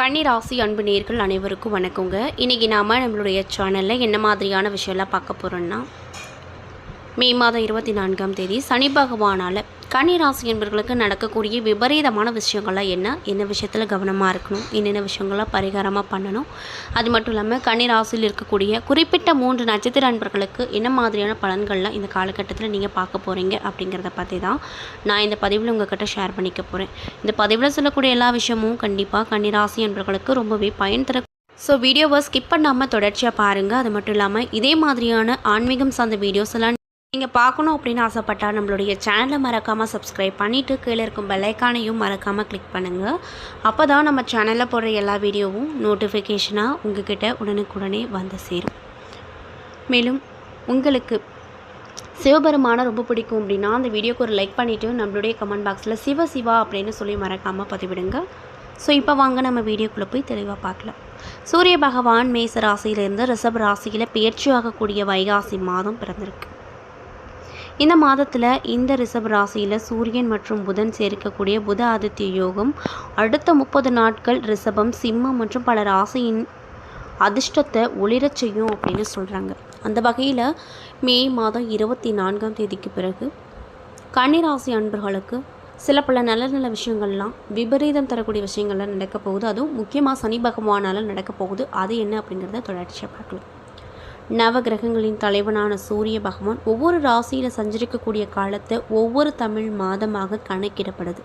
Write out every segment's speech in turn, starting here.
கன்னி ராசி அன்பு நேயர்கள் அனைவருக்கும் வணக்கங்க. இன்றைக்கி நாம் நம்மளுடைய சேனலில் என்ன மாதிரியான விஷயம்லாம் பார்க்க போகிறோன்னா, மே மாதம் 24ஆம் தேதி சனி பகவானால் கன்னி ராசி என்பவர்களுக்கு நடக்கக்கூடிய விபரீதமான விஷயங்கள்லாம் என்ன விஷயத்தில் கவனமாக இருக்கணும், என்னென்ன விஷயங்கள்லாம் பரிகாரமாக பண்ணணும், அது மட்டும் இல்லாமல் கன்னி ராசியில் இருக்கக்கூடிய குறிப்பிட்ட 3 நட்சத்திர அன்பர்களுக்கு என்ன மாதிரியான பலன்கள்லாம் இந்த காலகட்டத்தில் நீங்கள் பார்க்க போகிறீங்க அப்படிங்கிறத பற்றி தான் நான் இந்த பதிவில் உங்கள்கிட்ட ஷேர் பண்ணிக்க போகிறேன். இந்த பதிவில் சொல்லக்கூடிய எல்லா விஷயமும் கண்டிப்பாக கன்னி ராசி அன்பர்களுக்கு ரொம்பவே பயன் தர. ஸோ வீடியோவை ஸ்கிப் பண்ணாமல் தொடர்ச்சியாக பாருங்கள். அது மட்டும் இல்லாமல் இதே மாதிரியான ஆன்மீகம் சார்ந்த வீடியோஸ் எல்லாம் நீங்கள் பார்க்கணும் அப்படின்னு ஆசைப்பட்டால் நம்மளுடைய சேனலை மறக்காமல் சப்ஸ்கிரைப் பண்ணிவிட்டு கீழே இருக்கும் பெல்லைக்கானையும் மறக்காமல் கிளிக் பண்ணுங்கள். அப்போ தான் நம்ம சேனலில் போடுற எல்லா வீடியோவும் நோட்டிஃபிகேஷனாக உங்கள்கிட்ட உடனுக்குடனே வந்து சேரும். மேலும் உங்களுக்கு சிவபெருமானை ரொம்ப பிடிக்கும் அப்படின்னா அந்த வீடியோக்கு ஒரு லைக் பண்ணிவிட்டு நம்மளுடைய கமெண்ட் பாக்ஸில் சிவா அப்படின்னு சொல்லி மறக்காமல் பதிவிடுங்க. ஸோ இப்போ வாங்க நம்ம வீடியோக்குள்ளே போய் தெளிவாக பார்க்கலாம். சூரிய பகவான் மேச ராசியிலேருந்து ரிஷப ராசியில் பெயர்ச்சி ஆகக்கூடிய வைகாசி மாதம் பிறந்திருக்கு. இந்த மாதத்தில் இந்த ரிஷப ராசியில் சூரியன் மற்றும் புதன் சேர்க்கக்கூடிய புத ஆதித்ய யோகம் அடுத்த 30 நாட்கள் ரிஷபம், சிம்மம் மற்றும் பல ராசியின் அதிர்ஷ்டத்தை ஒளிரச் செய்யும் அப்படின்னு சொல்கிறாங்க. அந்த வகையில் மே மாதம் 24ஆம் தேதிக்கு பிறகு கன்னி ராசி அன்பர்களுக்கு சில பல நல்ல விஷயங்கள்லாம் விபரீதம் தரக்கூடிய விஷயங்கள்லாம் நடக்க போகுது. அதுவும் முக்கியமாக சனி பகவானால் நடக்க போகுது. அது என்ன அப்படிங்கிறத தொடர்ச்சியாக பார்க்கலாம். நவ கிரகங்களின் தலைவனான சூரிய பகவான் ஒவ்வொரு ராசியில் சஞ்சரிக்கக்கூடிய காலத்தை ஒவ்வொரு தமிழ் மாதமாக கணக்கிடப்படுது.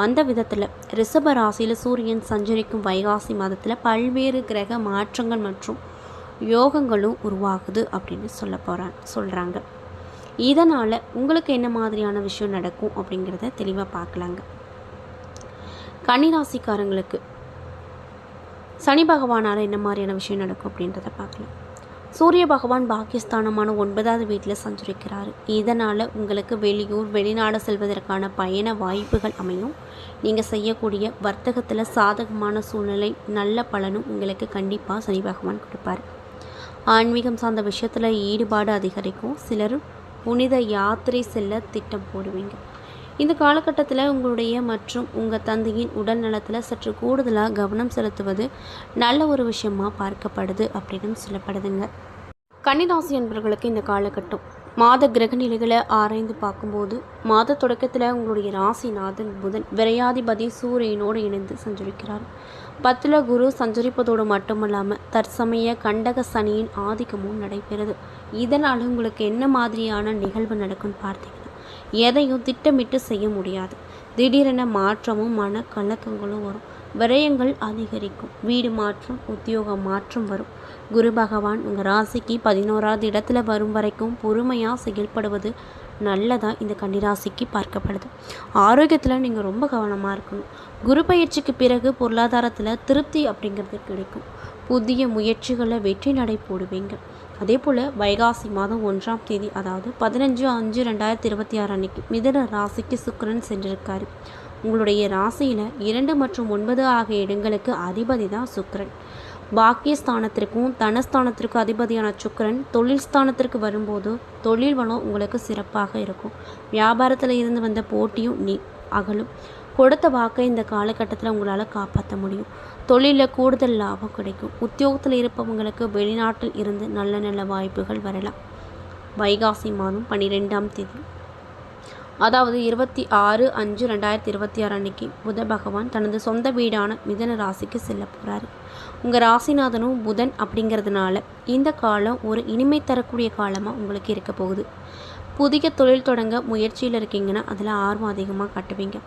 அந்த விதத்தில் ரிஷப ராசியில் சூரியன் சஞ்சரிக்கும் வைகாசி மாதத்தில் பல்வேறு கிரக மாற்றங்கள் மற்றும் யோகங்களும் உருவாகுது அப்படின்னு சொல்கிறாங்க. இதனால் உங்களுக்கு என்ன மாதிரியான விஷயம் நடக்கும் அப்படிங்கிறத தெளிவாக பார்க்கலாங்க. கன்னிராசிக்காரங்களுக்கு சனி பகவானால் என்ன மாதிரியான விஷயம் நடக்கும் அப்படின்றத பார்க்கலாம். சூரிய பகவான் பாக்கியஸ்தானமான 9வது வீட்டில் சஞ்சரிக்கிறார். இதனால் உங்களுக்கு வெளியூர் வெளிநாடு செல்வதற்கான பயண வாய்ப்புகள் அமையும். நீங்கள் செய்யக்கூடிய வர்த்தகத்தில் சாதகமான சூழ்நிலை நல்ல பலனும் உங்களுக்கு கண்டிப்பாக சனி பகவான் கொடுப்பார். ஆன்மீகம் சார்ந்த விஷயத்தில் ஈடுபாடு அதிகரிக்கும். சிலர் புனித யாத்திரை செல்ல திட்டம் போடுவீங்க. இந்த காலகட்டத்தில் உங்களுடைய மற்றும் உங்கள் தந்தையின் உடல் நலத்தில் சற்று கூடுதலாக கவனம் செலுத்துவது நல்ல ஒரு விஷயமாக பார்க்கப்படுது அப்படின்னு சொல்லப்படுதுங்க. கன்னிராசி என்பவர்களுக்கு இந்த காலகட்டம் மாத கிரக நிலைகளை ஆராய்ந்து பார்க்கும்போது மாத தொடக்கத்தில் உங்களுடைய ராசிநாதன் புதன் விரையாதிபதி சூரியனோடு இணைந்து சஞ்சரிக்கிறார். 10ல் குரு சஞ்சரிப்பதோடு மட்டுமல்லாமல் தற்சமய கண்டக சனியின் ஆதிக்கமும் நடைபெறுது. இதனால் உங்களுக்கு என்ன மாதிரியான நிகழ்வு நடக்கும்னு பார்த்தீங்கன்னா, எதையும் திட்டமிட்டு செய்ய முடியாது. திடீரென மாற்றமும் மன கலக்கங்களும் வரும். விரயங்கள் அதிகரிக்கும். வீடு மாற்றம், உத்தியோக மாற்றம் வரும். குரு பகவான் உங்கள் ராசிக்கு 11வது இடத்துல வரும் வரைக்கும் பொறுமையாக செயல்படுவது நல்லதாக இந்த கன்னிராசிக்கு பார்க்கப்படுது. ஆரோக்கியத்தில் நீங்கள் ரொம்ப கவனமாக இருக்கணும். குரு பயிற்சிக்கு பிறகு பொருளாதாரத்தில் திருப்தி அப்படிங்கிறது கிடைக்கும். புதிய முயற்சிகளை வெற்றி நடை போடுவீங்க. அதே போல் வைகாசி மாதம் 1ஆம் தேதி அதாவது 15/5/2026 அன்னைக்கு மிதுன ராசிக்கு சுக்கிரன் சென்றிருக்காரு. உங்களுடைய ராசியில் 2 மற்றும் 9 ஆகிய இடங்களுக்கு அதிபதி தான் சுக்கிரன். பாக்கியஸ்தானத்திற்கும் தனஸ்தானத்திற்கும் அதிபதியான சுக்கிரன் தொழில் ஸ்தானத்திற்கு வரும்போது தொழில் வளம் உங்களுக்கு சிறப்பாக இருக்கும். வியாபாரத்தில் இருந்து வந்த போட்டியும் அகலும். கொடுத்த வாக்கை இந்த காலகட்டத்தில் உங்களால் காப்பாற்ற முடியும். தொழிலில் கூடுதல் லாபம் கிடைக்கும். உத்தியோகத்தில் இருப்பவங்களுக்கு வெளிநாட்டில் இருந்து நல்ல வாய்ப்புகள் வரலாம். வைகாசி மாதம் 12ஆம் தேதி அதாவது 26/5/2026 அன்னைக்கு புத பகவான் தனது சொந்த வீடான மிதுன ராசிக்கு செல்ல போகிறாரு. உங்கள் ராசிநாதனும் புதன் அப்படிங்கிறதுனால இந்த காலம் ஒரு இனிமை தரக்கூடிய காலமாக உங்களுக்கு இருக்க போகுது. புதிய தொழில் தொடங்க முயற்சியில் இருக்கீங்கன்னா அதில் ஆர்வம் அதிகமாக காட்டுவீங்க.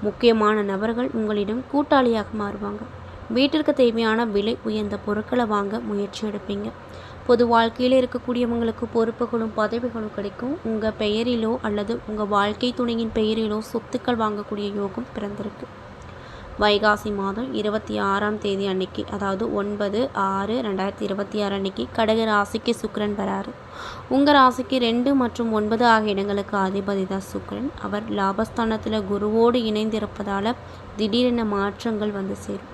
முக்கியமான நபர்கள் உங்களிடம் கூட்டாளியாக மாறுவாங்க. வீட்டிற்கு தேவையான விலை உயர்ந்த பொருட்களை வாங்க முயற்சி எடுப்பீங்க. பொது வாழ்க்கையில் இருக்கக்கூடியவங்களுக்கு பொறுப்புகளும் பதவிகளும் கிடைக்கும். உங்கள் பெயரிலோ அல்லது உங்கள் வாழ்க்கை துணையின் பெயரிலோ சொத்துக்கள் வாங்கக்கூடிய யோகம் பிறந்திருக்கு. வைகாசி மாதம் 26ஆம் தேதி அன்னைக்கு அதாவது 9/6/2026 அன்னைக்கு கடக ராசிக்கு சுக்கிரன் வராரு. உங்கள் ராசிக்கு 2 மற்றும் 9 ஆகிய இடங்களுக்கு அதிபதி தான் சுக்கிரன். அவர் லாபஸ்தானத்தில் குருவோடு இணைந்திருப்பதால் திடீரென மாற்றங்கள் வந்து சேரும்.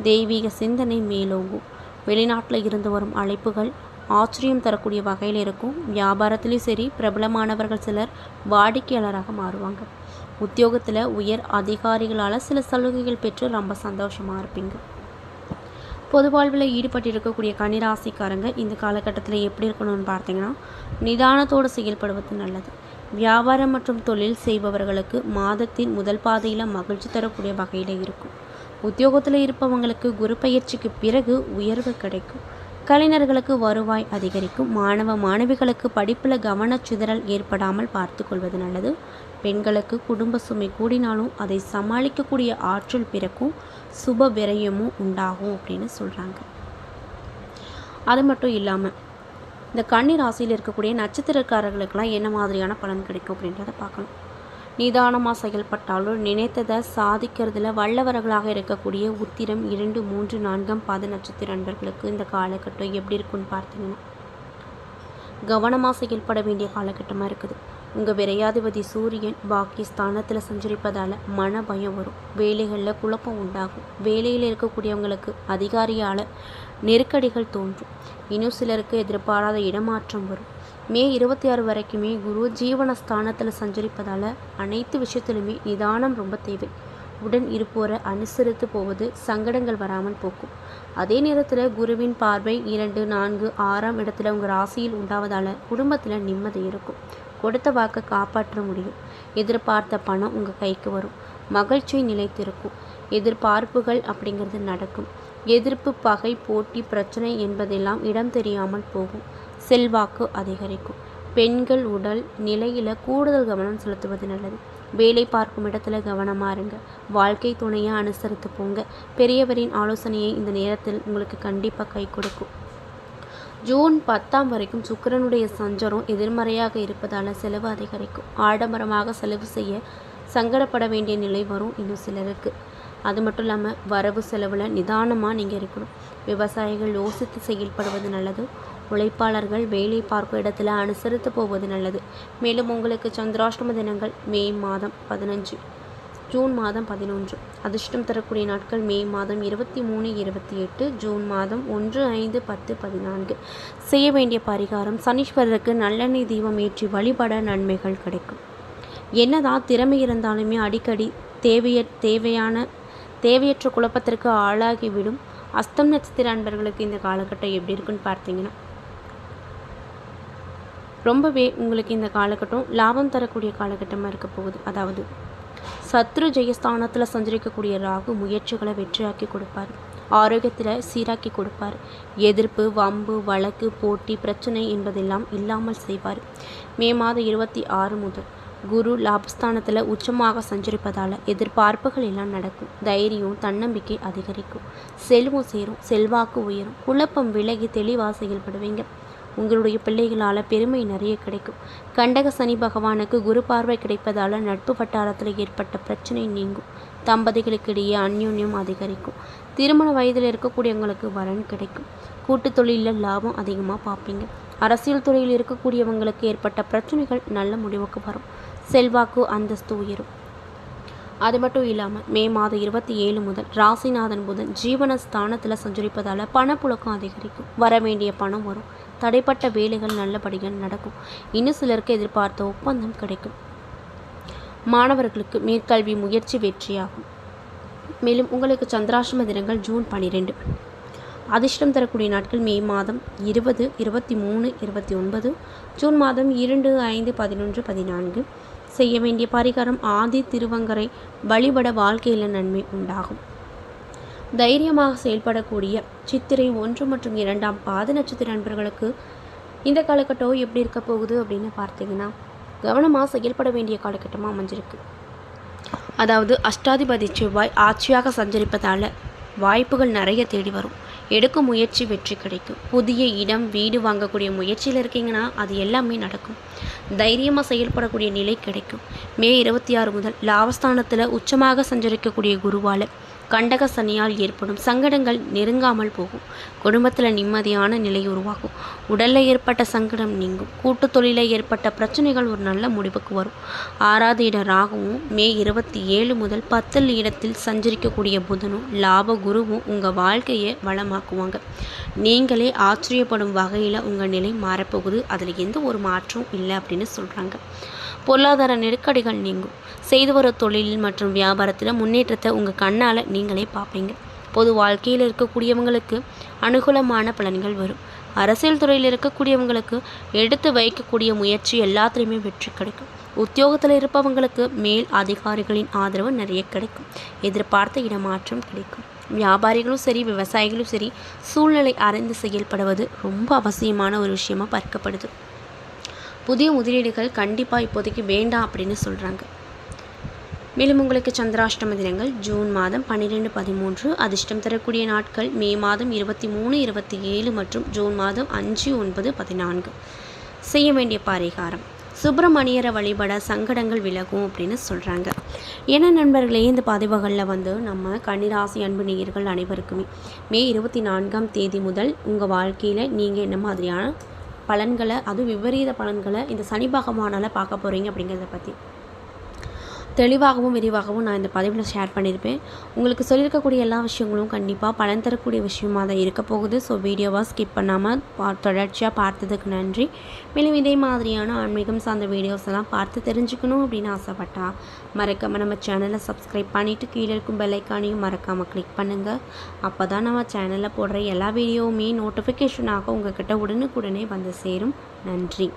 தெய்வீக சிந்தனை மேலோங்கும். வெளிநாட்டில் இருந்து வரும் அழைப்புகள் ஆச்சரியம் தரக்கூடிய வகையில் இருக்கும். வியாபாரத்திலையும் சரி பிரபலமானவர்கள் சிலர் வாடிக்கையாளராக மாறுவாங்க. உத்தியோகத்தில் உயர் அதிகாரிகளால் சில சலுகைகள் பெற்று ரொம்ப சந்தோஷமாக இருப்பீங்க. பொது வாழ்வில் ஈடுபட்டிருக்கக்கூடிய கன்னிராசிக்காரங்க இந்த காலகட்டத்தில் எப்படி இருக்கணும்னு பார்த்தீங்கன்னா, நிதானத்தோடு செயல்படுவது நல்லது. வியாபாரம் மற்றும் தொழில் செய்பவர்களுக்கு மாதத்தின் முதல் பாதையில் மகிழ்ச்சி தரக்கூடிய வகையில் இருக்கும். உத்தியோகத்தில் இருப்பவங்களுக்கு குரு பயிற்சிக்கு பிறகு உயர்வு கிடைக்கும். கலைஞர்களுக்கு வருவாய் அதிகரிக்கும். மாணவிகளுக்கு படிப்பில் கவனச்சிதறல் ஏற்படாமல் பார்த்து கொள்வது நல்லது. பெண்களுக்கு குடும்ப சுமை கூடினாலும் அதை சமாளிக்கக்கூடிய ஆற்றல் பிறக்கும். சுப விரயமும் உண்டாகும் அப்படின்னு சொல்கிறாங்க. அது மட்டும் இல்லாமல் இந்த கன்னி ராசியில் இருக்கக்கூடிய நட்சத்திரக்காரர்களுக்கெல்லாம் என்ன மாதிரியான பலன் கிடைக்கும் அப்படின்றத பார்க்கலாம். நிதானமாக செயல்பட்டாலும் நினைத்ததை சாதிக்கிறதுல வல்லவர்களாக இருக்கக்கூடிய உத்திரம் 2, 3, 4 பாத நட்சத்திர நண்பர்களுக்கு இந்த காலகட்டம் எப்படி இருக்குன்னு பார்த்தீங்கன்னா, கவனமாக செயல்பட வேண்டிய காலகட்டமாக இருக்குது. உங்கள் விரையாதிபதி சூரியன் பாக்கியஸ்தானத்தில் சஞ்சரிப்பதால் மன பயம் வரும். வேலைகளில் குழப்பம் உண்டாகும். வேலையில் இருக்கக்கூடியவங்களுக்கு அதிகாரியால் நெருக்கடிகள் தோன்றும். இன்னும் சிலருக்கு எதிர்பாராத இடமாற்றம் வரும். மே 26 வரைக்குமே குரு ஜீவனஸ்தானத்தில் சஞ்சரிப்பதால் அனைத்து விஷயத்திலுமே நிதானம் ரொம்ப தேவை. உடன் இருப்போரை அனுசரித்து போவது சங்கடங்கள் வராமல் போக்கும். அதே நேரத்தில் குருவின் பார்வை 2, 4, 6ஆம் இடத்துல உங்கள் ராசியில் உண்டாவதால் குடும்பத்தில் நிம்மதி இருக்கும். கொடுத்த வாக்கை காப்பாற்ற முடியும். எதிர்பார்த்த பணம் உங்கள் கைக்கு வரும். மகிழ்ச்சி நிலைத்திருக்கும். எதிர்பார்ப்புகள் அப்படிங்கிறது நடக்கும். எதிர்ப்பு, பகை, போட்டி, பிரச்சனை என்பதெல்லாம் இடம் தெரியாமல் போகும். செல்வாக்கு அதிகரிக்கும். பெண்கள் உடல் நிலையில் கூடுதல் கவனம் செலுத்துவது நல்லது. வேலை பார்க்கும் இடத்துல கவனமாக இருங்க. வாழ்க்கை துணையை அனுசரித்து போங்க. பெரியவரின் ஆலோசனையை இந்த நேரத்தில் உங்களுக்கு கண்டிப்பாக கை கொடுக்கும். ஜூன் 10 வரைக்கும் சுக்கிரனுடைய சஞ்சாரம் எதிர்மறையாக இருப்பதால் செலவு அதிகரிக்கும். ஆடம்பரமாக செலவு செய்ய சங்கடப்பட வேண்டிய நிலை வரும் இன்னும் சிலருக்கு. அது மட்டும் இல்லாமல் வரவு செலவில் நிதானமாக நீங்கள் இருக்கணும். விவசாயிகள் யோசித்து செயல்படுவது நல்லது. உழைப்பாளர்கள் வேலை பார்க்கும் இடத்துல அனுசரித்து போவது நல்லது. மேலும் உங்களுக்கு சந்திராஷ்டம தினங்கள் மே மாதம் 15, ஜூன் மாதம் 11. அதிர்ஷ்டம் தரக்கூடிய நாட்கள் மே மாதம் 23, 28, ஜூன் மாதம் 1, 5, 10, 14. செய்ய வேண்டிய பரிகாரம்: சனீஸ்வரருக்கு நல்லெண்ணெய் தீபம் ஏற்றி வழிபட நன்மைகள் கிடைக்கும். என்னதான் திறமை இருந்தாலுமே அடிக்கடி தேவையற்ற குழப்பத்திற்கு ஆளாகிவிடும். அஸ்தம் நட்சத்திர அன்பர்களுக்கு இந்த காலகட்டம் எப்படி இருக்குன்னு பார்த்தீங்கன்னா, ரொம்பவே உங்களுக்கு இந்த காலகட்டம் லாபம் தரக்கூடிய காலகட்டமாக இருக்க போகுது. அதாவது சத்ரு ஜெயஸ்தானத்தில் சஞ்சரிக்கக்கூடிய ராகு முயற்சிகளை வெற்றியாக்கி கொடுப்பார். ஆரோக்கியத்தில் சீராக்கி கொடுப்பார். எதிர்ப்பு, வம்பு, வழக்கு, போட்டி, பிரச்சனை என்பதெல்லாம் இல்லாமல் செய்வார். மே மாதம் 26 முதல் குரு லாபஸ்தானத்தில் உச்சமாக சஞ்சரிப்பதால் எதிர்பார்ப்புகள் எல்லாம் நடக்கும். தைரியம், தன்னம்பிக்கை அதிகரிக்கும். செல்வம் சேரும். செல்வாக்கு உயரும். குழப்பம் விலகி தெளிவாக செயல்படுவீங்க. உங்களுடைய பிள்ளைகளால் பெருமை நிறைய கிடைக்கும். கண்டக சனி பகவானுக்கு குரு பார்வை கிடைப்பதால் நட்பு வட்டாரத்தில் ஏற்பட்ட பிரச்சனை நீங்கும். தம்பதிகளுக்கிடையே அந்யோன்யம் அதிகரிக்கும். திருமண வயதில் இருக்கக்கூடியவங்களுக்கு வரன் கிடைக்கும். கூட்டு தொழிலில் லாபம் அதிகமாக பார்ப்பீங்க. அரசியல் துறையில் இருக்கக்கூடியவங்களுக்கு ஏற்பட்ட பிரச்சனைகள் நல்ல முடிவுக்கு வரும். செல்வாக்கு, அந்தஸ்து உயரும். அது மட்டும் இல்லாமல் மே மாதம் 27 முதல் ராசிநாதன் புதன் ஜீவனஸ்தானத்தில் சஞ்சரிப்பதால் பணப்புழக்கம் அதிகரிக்கும். வர வேண்டிய பணம் வரும். தடைப்பட்ட வேலைகள் நல்லபடியாக நடக்கும். இன்னும் சிலருக்கு எதிர்பார்த்த ஒப்பந்தம் கிடைக்கும். மாணவர்களுக்கு மேற்கல்வி முயற்சி வெற்றியாகும். மேலும் உங்களுக்கு சந்திராஷ்டம தினங்கள் ஜூன் 12. அதிர்ஷ்டம் தரக்கூடிய நாட்கள் மே மாதம் 20, 23, 29, ஜூன் மாதம் 2, 5, 11, 14. செய்ய வேண்டிய பரிகாரம்: ஆதி திருவங்கரை வழிபட வாழ்க்கையில் நன்மை உண்டாகும். தைரியமாக செயல்படக்கூடிய சித்திரை 1 மற்றும் 2ஆம் பாத நட்சத்திர நண்பர்களுக்கு இந்த காலகட்டம் எப்படி இருக்க போகுது அப்படின்னு பார்த்தீங்கன்னா, கவனமாக செயல்பட வேண்டிய காலகட்டமாக அமைஞ்சிருக்கு. அதாவது அஷ்டாதிபதி செவ்வாய் ஆட்சியாக சஞ்சரிப்பதால் வாய்ப்புகள் நிறைய தேடி வரும். எடுக்கும் முயற்சி வெற்றி கிடைக்கும். புதிய இடம், வீடு வாங்கக்கூடிய முயற்சியில் இருக்கீங்கன்னா அது எல்லாமே நடக்கும். தைரியமாக செயல்படக்கூடிய நிலை கிடைக்கும். மே 26 முதல் லாபஸ்தானத்தில் உச்சமாக சஞ்சரிக்கக்கூடிய குருவால் கண்டக சனியால் ஏற்படும் சங்கடங்கள் நெருங்காமல் போகும். குடும்பத்தில் நிம்மதியான நிலை உருவாகும். உடலில் ஏற்பட்ட சங்கடம் நீங்கும். கூட்டு தொழிலில் ஏற்பட்ட பிரச்சனைகள் ஒரு நல்ல முடிவுக்கு வரும். 6வது இட ராகுவும் மே 27 முதல் 10 இடத்தில் சஞ்சரிக்கக்கூடிய புதனும் லாப குருவும் உங்கள் வாழ்க்கையை வளமாக்குவாங்க. நீங்களே ஆச்சரியப்படும் வகையில் உங்கள் நிலை மாறப்போகுது. அதில் எந்த ஒரு மாற்றம் இல்லை அப்படின்னு சொல்கிறாங்க. பொருளாதார நெருக்கடிகள் நீங்கும். செய்து வர தொழில் மற்றும் வியாபாரத்தில் முன்னேற்றத்தை உங்கள் கண்ணால் நீங்களே பார்ப்பீங்க. பொது வாழ்க்கையில் இருக்கக்கூடியவங்களுக்கு அனுகூலமான பலன்கள் வரும். அரசியல் துறையில் இருக்கக்கூடியவங்களுக்கு எடுத்து வைக்கக்கூடிய முயற்சி எல்லாத்துலேயுமே வெற்றி கிடைக்கும். உத்தியோகத்தில் இருப்பவங்களுக்கு மேல் அதிகாரிகளின் ஆதரவு நிறைய கிடைக்கும். எதிர்பார்த்த இடமாற்றம் கிடைக்கும். வியாபாரிகளும் சரி, விவசாயிகளும் சரி, சூழ்நிலை அறிந்து செயல்படுவது ரொம்ப அவசியமான ஒரு விஷயமா பார்க்கப்படுது. புதிய முதலீடுகள் கண்டிப்பாக இப்போதைக்கு வேண்டாம் அப்படின்னு சொல்கிறாங்க. மேலும் உங்களுக்கு சந்திராஷ்டம தினங்கள் ஜூன் மாதம் 12, 13. அதிர்ஷ்டம் தரக்கூடிய நாட்கள் மே மாதம் 23, 27 மற்றும் ஜூன் மாதம் 5, 9, 14. செய்ய வேண்டிய பரிகாரம், சுப்பிரமணியரை வழிபட சங்கடங்கள் விலகும் அப்படின்னு சொல்கிறாங்க. ஏன்னா நண்பர்களே, இந்த பதிவுகளில் நம்ம கன்னிராசி அன்பு நேயர்கள் அனைவருக்குமே மே 24ஆம் தேதி முதல் உங்கள் வாழ்க்கையில் நீங்கள் என்ன மாதிரியான பலன்களை, அதுவும் விபரீத பலன்களை இந்த சனி பகவானால் பார்க்க போகிறீங்க அப்படிங்கிறத பற்றி தெளிவாகவும் விரிவாகவும் நான் இந்த பதிவில் ஷேர் பண்ணியிருப்பேன். உங்களுக்கு சொல்லியிருக்கக்கூடிய எல்லா விஷயங்களும் கண்டிப்பாக பலன் தரக்கூடிய விஷயமாக தான் இருக்க போகுது. ஸோ வீடியோவாக ஸ்கிப் பண்ணாமல் தொடர்ச்சியாக பார்த்ததுக்கு நன்றி. மேலும் இதே மாதிரியான ஆன்மீகம் சார்ந்த வீடியோஸ் எல்லாம் பார்த்து தெரிஞ்சுக்கணும் அப்படின்னு ஆசைப்பட்டா மறக்காமல் நம்ம சேனலை சப்ஸ்கிரைப் பண்ணிவிட்டு கீழே இருக்கும் பெல் ஐக்கானையும் மறக்காமல் கிளிக் பண்ணுங்கள். அப்போ தான் நம்ம சேனலில் போடுற எல்லா வீடியோவுமே நோட்டிஃபிகேஷனாக உங்கள்கிட்ட உடனுக்குடனே வந்து சேரும். நன்றி.